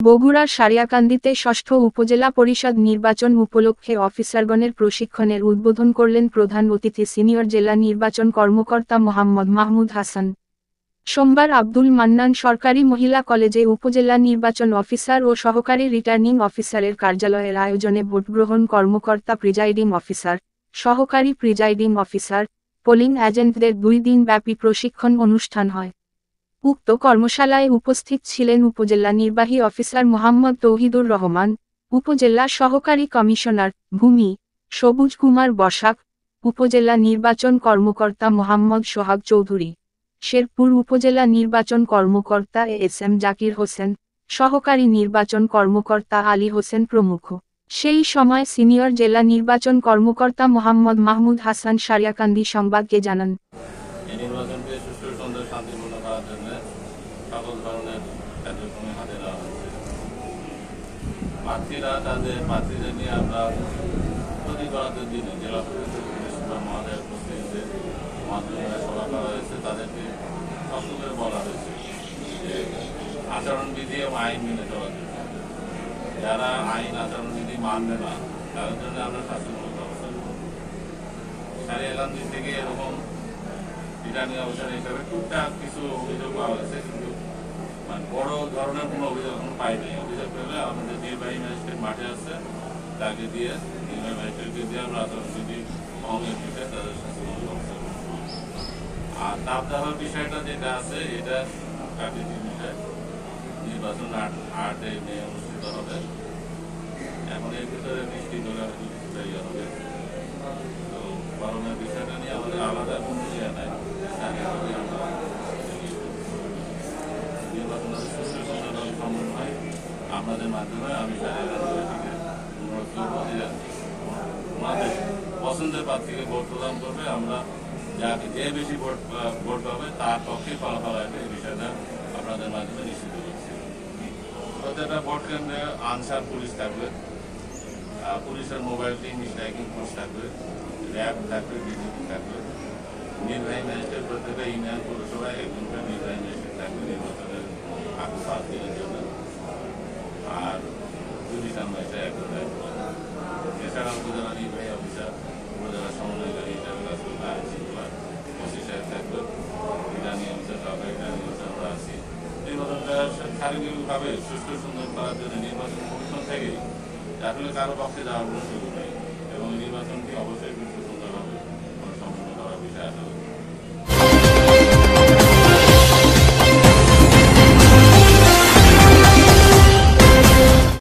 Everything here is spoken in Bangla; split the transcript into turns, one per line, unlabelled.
বগুড়ার সারিয়াকান্দিতে ষষ্ঠ উপজেলা পরিষদ নির্বাচন উপলক্ষে অফিসারগণের প্রশিক্ষণের উদ্বোধন করলেন প্রধান অতিথি সিনিয়র জেলা নির্বাচন কর্মকর্তা মোহাম্মদ মাহমুদ হাসান। সোমবার আব্দুল মান্নান সরকারি মহিলা কলেজে উপজেলা নির্বাচন অফিসার ও সহকারী রিটার্নিং অফিসারের কার্যালয়ের আয়োজনে ভোটগ্রহণ কর্মকর্তা প্রিজাইডিং অফিসার, সহকারী প্রিজাইডিং অফিসার, পোলিং এজেন্টদের 2 দিনব্যাপী প্রশিক্ষণ অনুষ্ঠান হয়। উক্ত কর্মশালায় উপস্থিত ছিলেন উপজেলা নির্বাহী অফিসার মোহাম্মদ তৌহিদুর রহমান, উপজেলা সহকারী কমিশনার, ভূমি, সবুজ কুমার বসাক, উপজেলা নির্বাচন কর্মকর্তা মোহাম্মদ সোহাগ চৌধুরী, শেরপুর উপজেলা নির্বাচন কর্মকর্তা এস.এম. জাকির হোসেন, সহকারী নির্বাচন কর্মকর্তা আলী হোসেন প্রমুখ। সেই সময় সিনিয়র জেলা নির্বাচন কর্মকর্তা মোহাম্মদ মাহমুদ হাসান সারিয়াকান্দি সংবাদকে জানান,
সকল ধরনের কার্যক্রমে হাতে দেওয়া হচ্ছে। প্রার্থীদের নিয়ে আমরা প্রতি বরাদ্দের দিনে জেলা পরিষদ বা মহালয়ের উপস্থিতিদের মাধ্যমে সভা করা হয়েছে। তাদেরকে শক্ত করে বলা হয়েছে যে আচরণবিধি এবং আইন মেনে চলার জন্য। যারা আইন আচরণবিধি মানবে না তাদের জন্য আমরা শাস্তিমূলক ব্যবস্থা নেব। সারিয়াকান্দি থেকে এরকম রিটার্নিং অফিসার হিসাবে টুকটাক কিছু অভিযোগ পাওয়া গেছে, কিন্তু বড় ধরনের কোনো অভিযোগ এখন পাই নাই। অভিযোগ পেলে আমাদের নির্বাহী ম্যাজিস্ট্রেট মাঠে আছে, তাকে দিয়ে নির্বাহী ম্যাজিস্ট্রেটকে দিয়ে আমরা আচরণবিধি ভঙ্গের বিষয়ে তাদের শাস্তিমূলক ব্যবস্থা করব। আর তাপ দেওয়ার বিষয়টা যেটা আছে এটা প্রাকৃতিক বিষয়, নির্বাচন 8 মে অনুষ্ঠিত হবে। এখন এর ভিতরে বৃষ্টি হলে হয়তো কিছুটা ইয়ে হবে, তো গরমের বিষয়টা নিয়ে আমাদের আলাদা কোনো ইয়ে নাই। নির্বাচনের সুষ্ঠু সুন্দর সমন্বয় আমাদের মাধ্যমে আমি ওনাদের পছন্দের প্রার্থীকে ভোট প্রদান করবে। আমরা যাকে যে বেশি ভোট পাবে তার পক্ষে ফলাফল আসবে, এই বিষয়টা আপনাদের মাধ্যমে নিশ্চিত করছি। প্রত্যেকটা ভোট কেন্দ্রে আনসার পুলিশ থাকবে, পুলিশের মোবাইল টিম, স্ট্রাইকিং ফোর্স থাকবে, র্যাব থাকবে, বিজেপি থাকবে, নির্বাহী ম্যাজিস্ট্রেট প্রত্যেকটা ইউনিয়ন পৌরসভায় একজন করে নির্বাহী ম্যাজিস্ট্রেট থাকবে নির্বাচনের আগে প্রার্থীদের জন্য। আর জুডিশিয়াল ম্যাজিস্ট্রেট একজন থাকবে। এছাড়া উপজেলা নির্বাহী অফিসার, উপজেলা সমন্বয়কারী হিসাবে কাজ করবে আইন শৃঙ্খলা ওসি সাহেব থাকবে, রিটার্নিং অফিসার, সহকারী রিটার্নিং অফিসার আমরা আছি। নির্বাচনটা শারীরিকভাবে সুষ্ঠু সুন্দর করার জন্য নির্বাচন কমিশন থেকেই আসলে কারো পক্ষে যাওয়ার কোনো সুযোগ নেই, এবং নির্বাচনটি অবশ্যই সুষ্ঠু সুন্দরভাবে সম্পন্ন করার বিষয়ে আশা